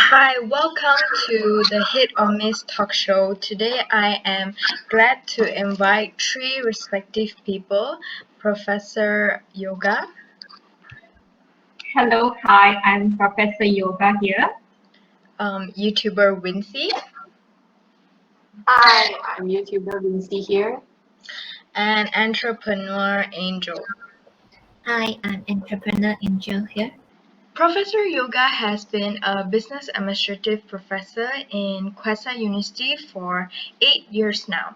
Hi, welcome to the Hit or Miss talk show. Today I am glad to invite three respective people: Professor Yoga, Hello, hi, I'm Professor Yoga here. YouTuber Wincy, Hi, I'm YouTuber Lindsay here. and entrepreneur Angel. Hi, I'm Entrepreneur Angel here. Professor Yoga has been a business administrative professor in Quessa University for 8 years now.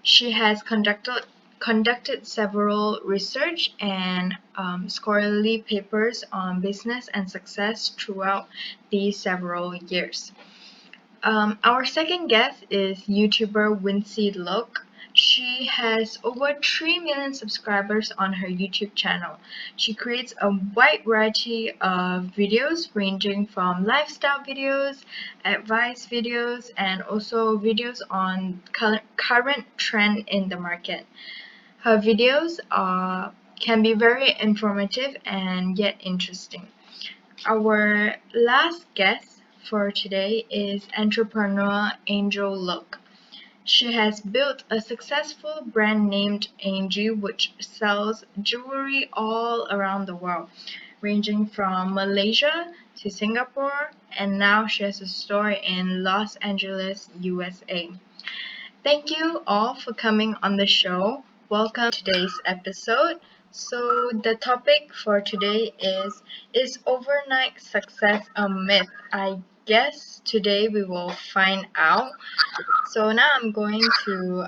She has conducted several research and scholarly papers on business and success throughout these several years. Our second guest is YouTuber Wincy Look. She has over 3 million subscribers on her YouTube channel. She creates a wide variety of videos ranging from lifestyle videos, advice videos, and also videos on current trend in the market. Her videos can be very informative and yet interesting. Our last guest for today is entrepreneur Angel Look. She has built a successful brand named Angie, which sells jewelry all around the world, ranging from Malaysia to Singapore, and now she has a store in Los Angeles, USA. Thank you all for coming on the show. Welcome to today's episode. So, the topic for today is overnight success a myth? I guess today we will find out. So, now I'm going to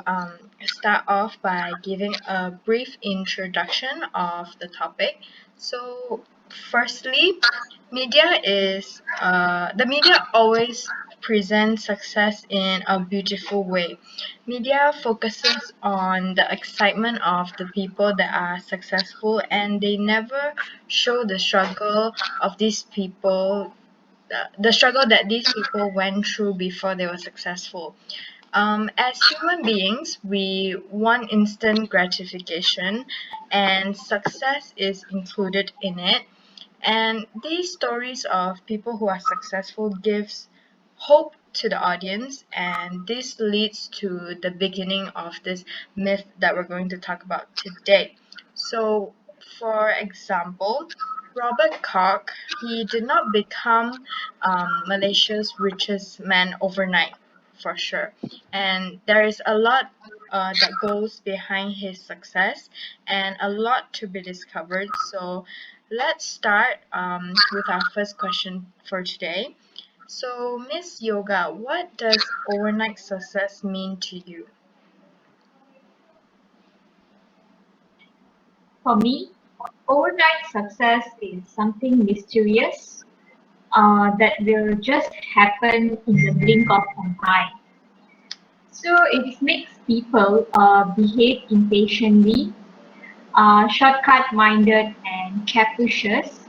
start off by giving a brief introduction of the topic. So, firstly, the media always presents success in a beautiful way. Media focuses on the excitement of the people that are successful, and they never show the struggle of these people, the struggle that these people went through before they were successful. As human beings, we want instant gratification, and success is included in it. And these stories of people who are successful gives hope to the audience, and this leads to the beginning of this myth that we're going to talk about today. So, for example, Robert Koch, he did not become Malaysia's richest man overnight, for sure. And there is a lot that goes behind his success and a lot to be discovered. So, let's start with our first question for today. So, Miss Yoga, what does overnight success mean to you? For me, overnight success is something mysterious that will just happen in the blink of an eye. So it makes people behave impatiently, shortcut minded, and capricious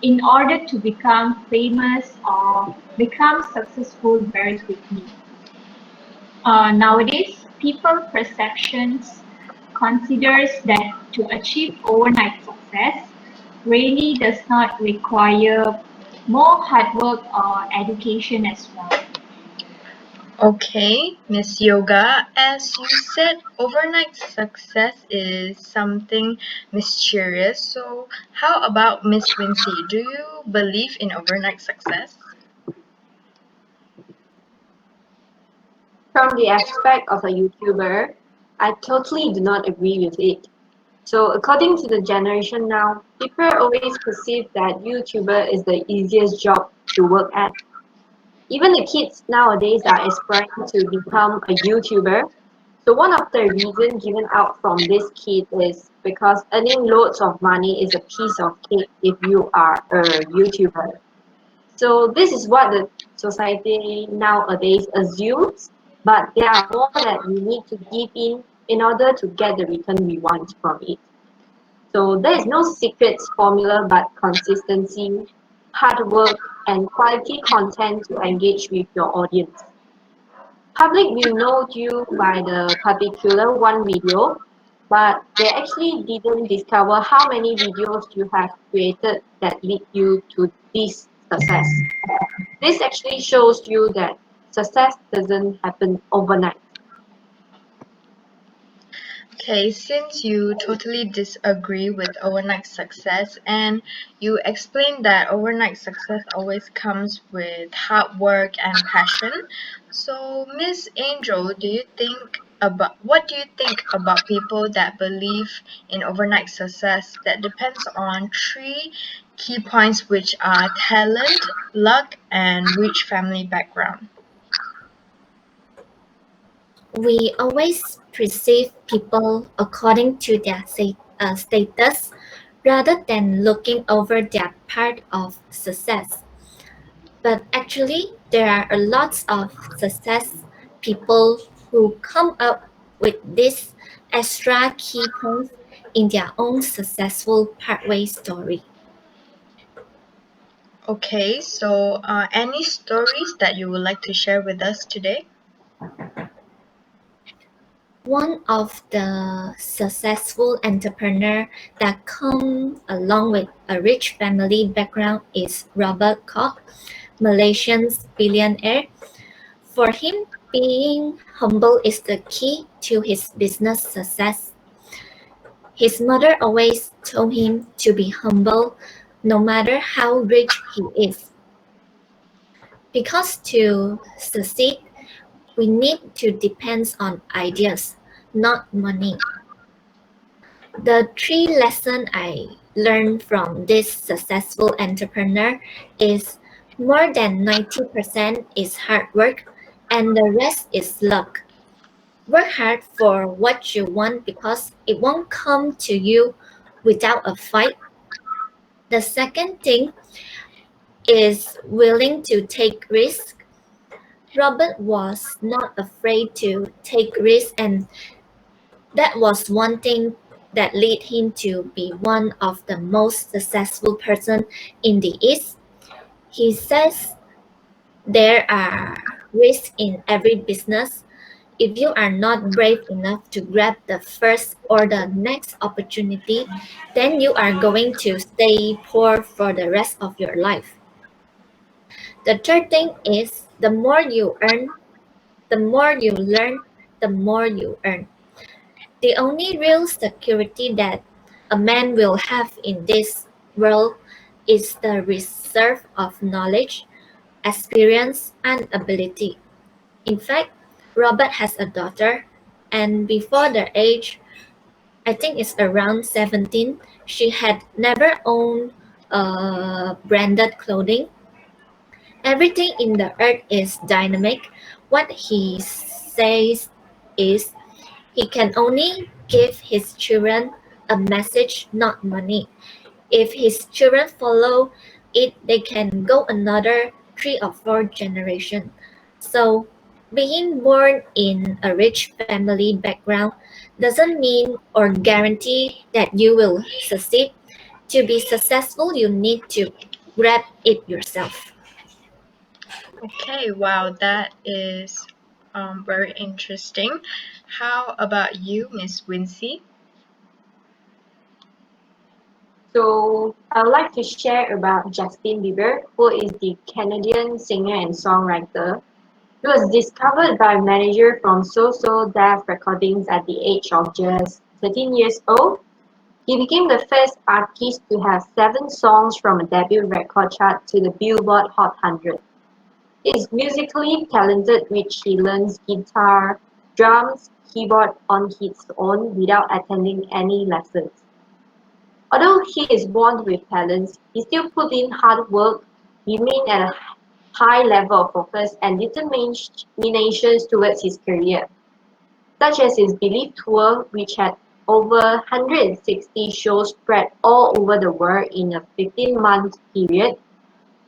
in order to become famous or become successful very quickly. Nowadays, people perceptions considers that to achieve overnight success really does not require more hard work or education as well. Okay, Miss Yoga, as you said, overnight success is something mysterious. So, how about Miss Wincy? Do you believe in overnight success? From the aspect of a YouTuber, I totally do not agree with it. So, according to the generation now, people always perceive that YouTuber is the easiest job to work at. Even the kids nowadays are aspiring to become a YouTuber. So, one of the reasons given out from this kid is because earning loads of money is a piece of cake if you are a YouTuber. So this is what the society nowadays assumes, but there are more that we need to give in order to get the return we want from it. So there is no secret formula but consistency, hard work, and quality content to engage with your audience. Public will know you by the particular one video, but they actually didn't discover how many videos you have created that lead you to this success. This actually shows you that success doesn't happen overnight. Okay, since you totally disagree with overnight success and you explained that overnight success always comes with hard work and passion, so Miss Angel, what do you think about people that believe in overnight success that depends on three key points which are talent, luck, and rich family background? We always perceive people according to their status rather than looking over their part of success. But actually, there are a lot of success people who come up with this extra key points in their own successful pathway story. Okay, so any stories that you would like to share with us today? One of the successful entrepreneur that come along with a rich family background is Robert Koch, Malaysian's billionaire. For him, being humble is the key to his business success. His mother always told him to be humble no matter how rich he is. Because to succeed, we need to depend on ideas, not money. The three lessons I learned from this successful entrepreneur is more than 90% is hard work and the rest is luck. Work hard for what you want because it won't come to you without a fight. The second thing is willing to take risks. Robert was not afraid to take risks, and that was one thing that led him to be one of the most successful person in the East. He says there are risks in every business. If you are not brave enough to grab the first or the next opportunity, then you are going to stay poor for the rest of your life. The third thing is the more you earn, the more you learn, the more you earn. The only real security that a man will have in this world is the reserve of knowledge, experience, and ability. In fact, Robert has a daughter, and before the age, I think it's around 17, she had never owned branded clothing. Everything in the earth is dynamic. What he says is he can only give his children a message, not money. If his children follow it, they can go another 3 or 4 generations. So, being born in a rich family background doesn't mean or guarantee that you will succeed. To be successful, you need to grab it yourself. Okay, wow, that is very interesting. How about you, Miss Wincy? So I would like to share about Justin Bieber, who is the Canadian singer and songwriter. He was discovered by a manager from So So Def Recordings at the age of just 13 years old. He became the first artist to have 7 songs from a debut record chart to the Billboard Hot 100. He is musically talented, which he learns guitar, drums, keyboard on his own without attending any lessons. Although he is born with talents, he still put in hard work, remained at a high level of focus and determination towards his career, such as his Believe tour, which had over 160 shows spread all over the world in a 15-month period.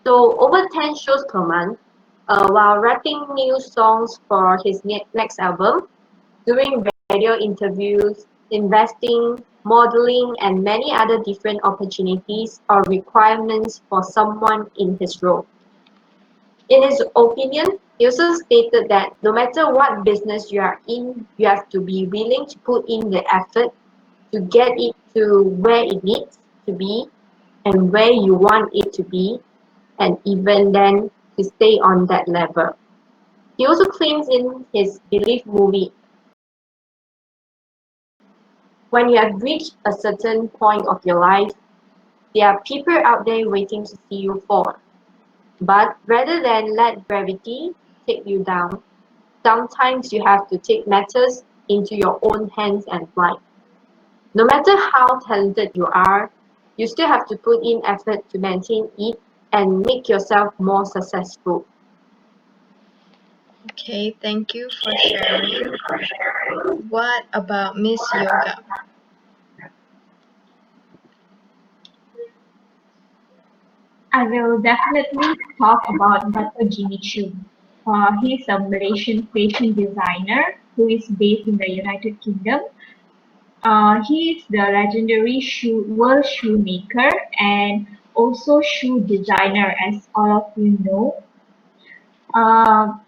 So over 10 shows per month, while writing new songs for his next album, doing radio interviews, investing, modeling, and many other different opportunities or requirements for someone in his role. In his opinion, he also stated that no matter what business you are in, you have to be willing to put in the effort to get it to where it needs to be and where you want it to be, and even then to stay on that level. He also claims in his Belief movie, when you have reached a certain point of your life, there are people out there waiting to see you fall. But rather than let gravity take you down, sometimes you have to take matters into your own hands and fly. No matter how talented you are, you still have to put in effort to maintain it and make yourself more successful. Okay, thank you for sharing. What about Miss Yoga? I will definitely talk about Dr. Jimmy Choo. He's a Malaysian fashion designer who is based in the United Kingdom. He is the legendary world shoemaker and also shoe designer, as all of you know.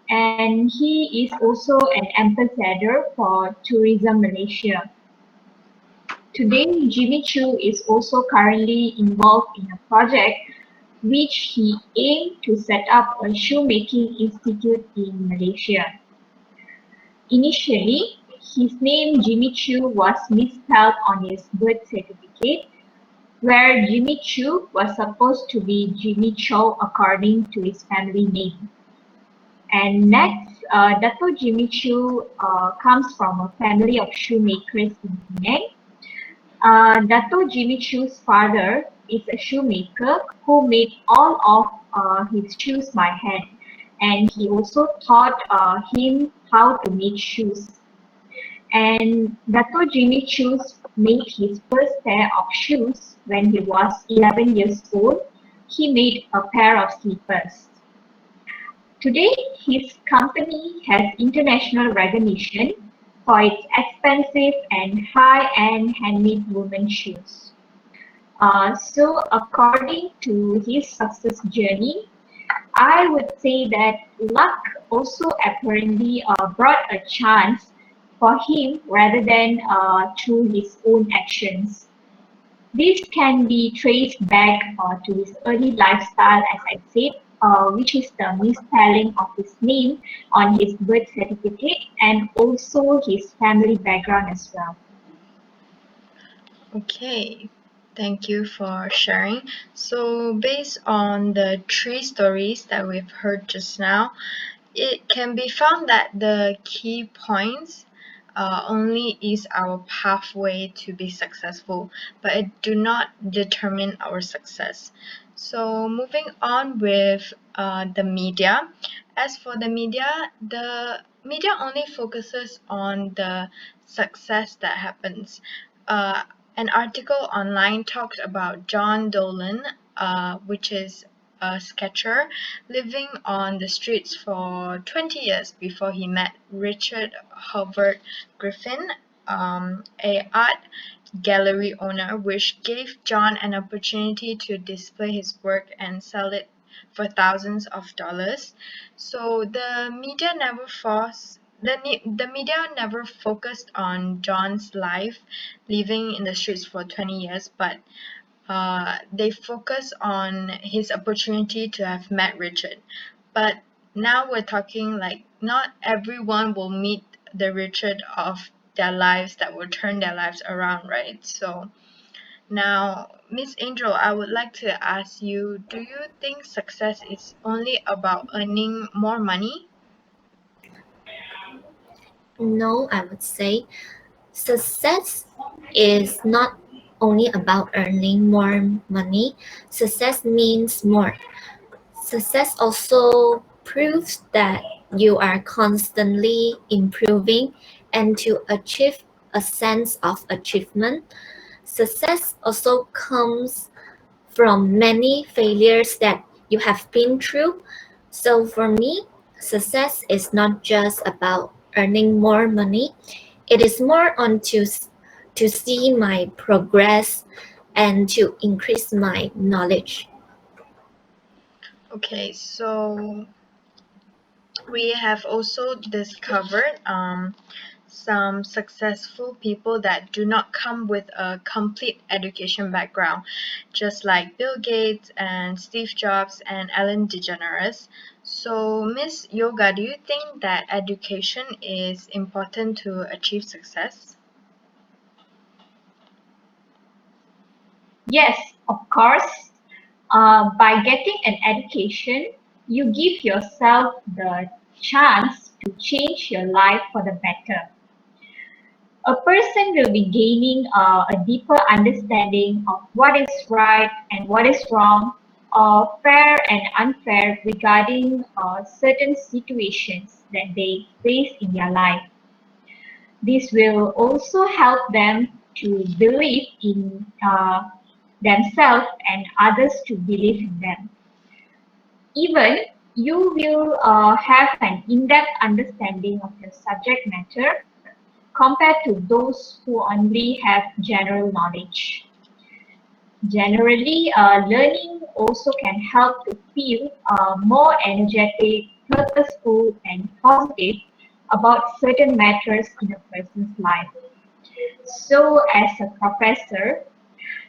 And he is also an ambassador for Tourism Malaysia. Today, Jimmy Choo is also currently involved in a project which he aimed to set up a shoemaking institute in Malaysia. Initially, his name Jimmy Choo was misspelled on his birth certificate, where Jimmy Choo was supposed to be Jimmy Chow according to his family name. And next, Dato Jimmy Choo comes from a family of shoemakers in Penang. Dato Jimmy Choo's father is a shoemaker who made all of his shoes by hand, and he also taught him how to make shoes. And Dato Jimmy Choo made his first pair of shoes when he was 11 years old. He made a pair of slippers. Today, his company has international recognition for its expensive and high-end handmade women's shoes. So according to his success journey, I would say that luck also apparently brought a chance for him rather than through his own actions. This can be traced back to his early lifestyle, as I said, which is the misspelling of his name on his birth certificate and also his family background as well. Okay, thank you for sharing. So, based on the three stories that we've heard just now, it can be found that the key points only is our pathway to be successful, but it do not determine our success. So moving on with the media. As for the media only focuses on the success that happens. Uh, an article online talked about John Dolan, which is a sketcher living on the streets for 20 years before he met Richard Howard Griffin, a art gallery owner, which gave John an opportunity to display his work and sell it for thousands of dollars. So the media never focused on John's life living in the streets for 20 years, but they focus on his opportunity to have met Richard. But now we're talking like not everyone will meet the Richard of their lives that will turn their lives around, right? So now, Miss Angel, I would like to ask you, do you think success is only about earning more money? No, I would say success is not only about earning more money. Success means more. Success also proves that you are constantly improving and to achieve a sense of achievement. Success also comes from many failures that you have been through. So for me, success is not just about earning more money. It is more on to see my progress and to increase my knowledge. Okay, so we have also discovered some successful people that do not come with a complete education background, just like Bill Gates and Steve Jobs and Ellen DeGeneres. So, Miss Yoga, do you think that education is important to achieve success? Yes, of course. By getting an education, you give yourself the chance to change your life for the better. A person will be gaining a deeper understanding of what is right and what is wrong, or fair and unfair regarding certain situations that they face in their life. This will also help them to believe in themselves and others to believe in them. Even you will have an in-depth understanding of the subject matter compared to those who only have general knowledge. Generally, learning also can help to feel more energetic, purposeful, and positive about certain matters in a person's life. So, as a professor,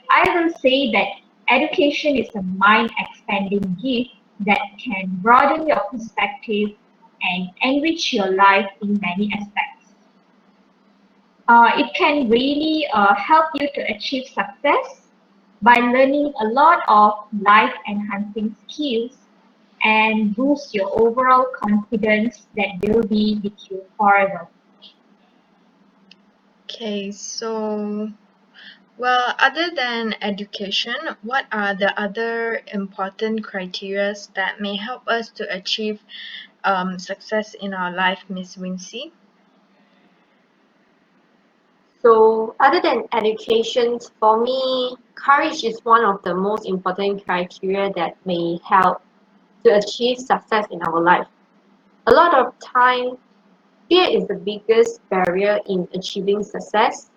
I will say that education is a mind expanding gift that can broaden your perspective and enrich your life in many aspects. It can really help you to achieve success by learning a lot of life enhancing skills and boost your overall confidence that will be with you forever. Okay, so, well, other than education, what are the other important criteria that may help us to achieve success in our life, Miss Wincy? So, other than education, for me, courage is one of the most important criteria that may help to achieve success in our life. A lot of time, fear is the biggest barrier in achieving success.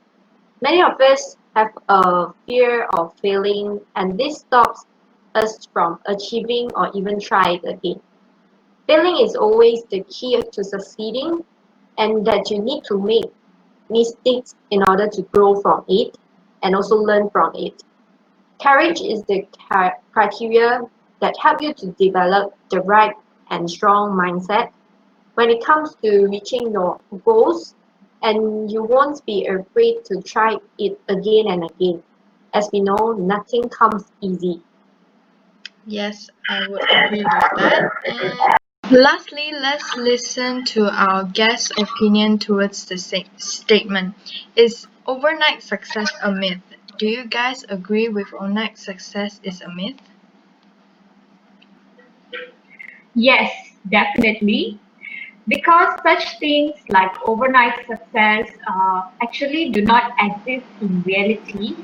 Many of us have a fear of failing, and this stops us from achieving or even try it again. Failing is always the key to succeeding, and that you need to make mistakes in order to grow from it and also learn from it. Courage is the criteria that help you to develop the right and strong mindset when it comes to reaching your goals, and you won't be afraid to try it again and again. As we know, nothing comes easy. Yes, I would agree with that. And lastly, let's listen to our guest's opinion towards the statement. Is overnight success a myth? Do you guys agree with overnight success is a myth? Yes, definitely. Because such things like overnight success actually do not exist in reality.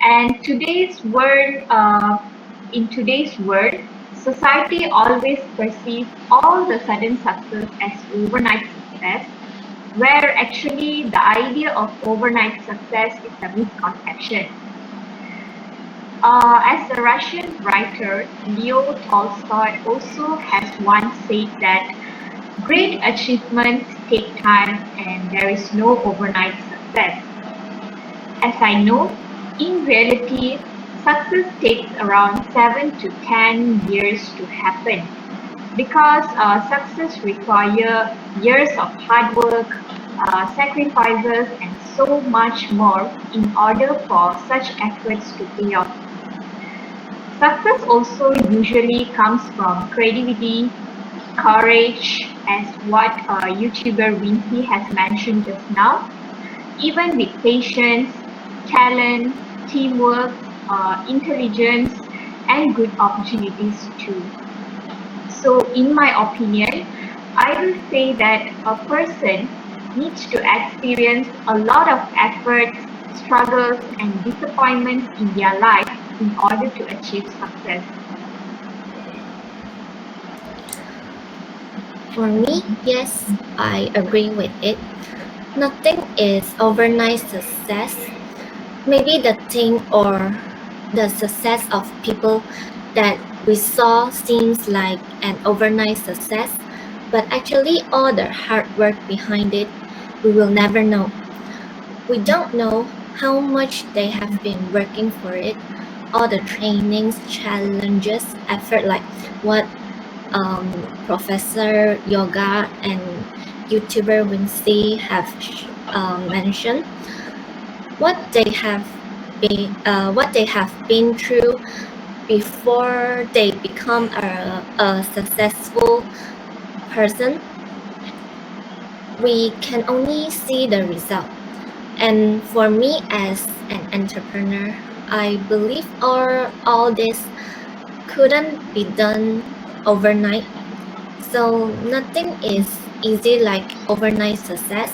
And in today's world, society always perceives all the sudden success as overnight success, where actually the idea of overnight success is a misconception. As a Russian writer, Leo Tolstoy also has once said that great achievements take time and there is no overnight success. As I know, in reality, success takes around 7 to 10 years to happen because success requires years of hard work, sacrifices, and so much more in order for such efforts to pay off. Success also usually comes from creativity, courage, as what YouTuber Wincy has mentioned just now, even with patience, talent, teamwork, intelligence, and good opportunities too. So, in my opinion, I will say that a person needs to experience a lot of efforts, struggles, and disappointments in their life in order to achieve success. For me, yes, I agree with it. Nothing is overnight success. Maybe the thing or the success of people that we saw seems like an overnight success, but actually all the hard work behind it We will never know. We don't know how much they have been working for it, all the trainings, challenges, effort, like what Professor Yoga and YouTuber Wincy have mentioned. What they have been through before they become a successful person. We can only see the result. And for me as an entrepreneur, I believe all this couldn't be done overnight. So nothing is easy like overnight success.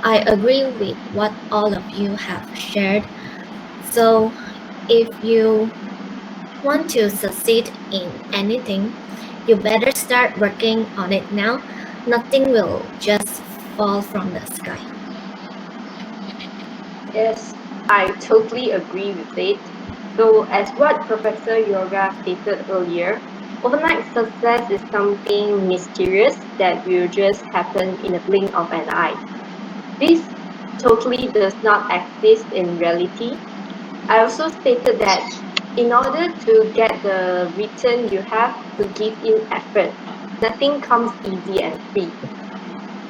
I agree with what all of you have shared. So if you want to succeed in anything, you better start working on it now. Nothing will just fall from the sky. Yes, I totally agree with it. So, as what Professor Yoga stated earlier, overnight success is something mysterious that will just happen in a blink of an eye. This totally does not exist in reality. I also stated that in order to get the return, you have to give in effort. Nothing comes easy and free.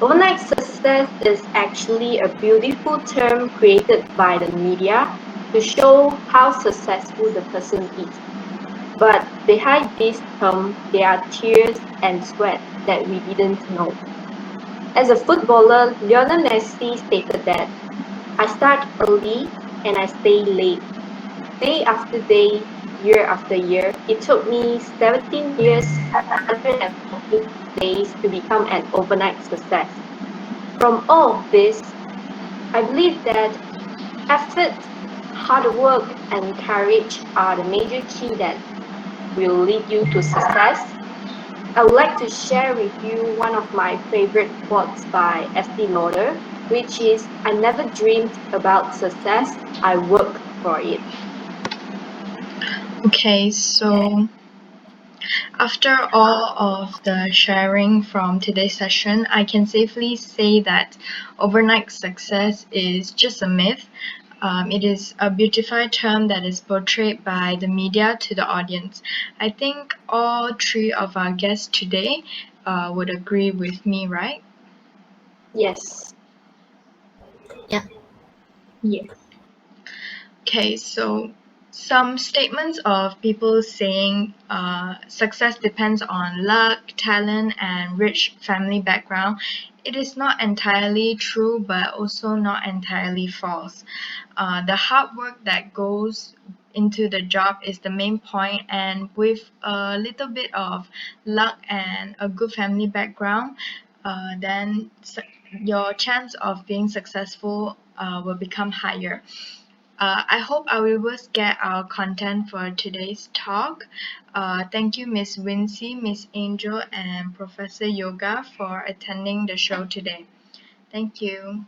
Overnight success is actually a beautiful term created by the media to show how successful the person is. But behind this term, there are tears and sweat that we didn't know. As a footballer, Lionel Messi stated that I start early and I stay late. Day after day, year after year, it took me 17 years, 114 days to become an overnight success. From all of this, I believe that effort, hard work, and courage are the major key that will lead you to success. I would like to share with you one of my favorite quotes by Estee Lauder, which is I never dreamed about success, I work for it. Okay, so after all of the sharing from today's session, I can safely say that overnight success is just a myth. It is a beautified term that is portrayed by the media to the audience. I think all three of our guests today would agree with me, right? Yes. Yeah. Yes. Okay, so some statements of people saying success depends on luck, talent, and rich family background. It is not entirely true, but also not entirely false. The hard work that goes into the job is the main point, and with a little bit of luck and a good family background, then your chance of being successful will become higher. I hope our viewers get our content for today's talk. Thank you, Miss Wincy, Miss Angel, and Professor Yoga for attending the show today. Thank you.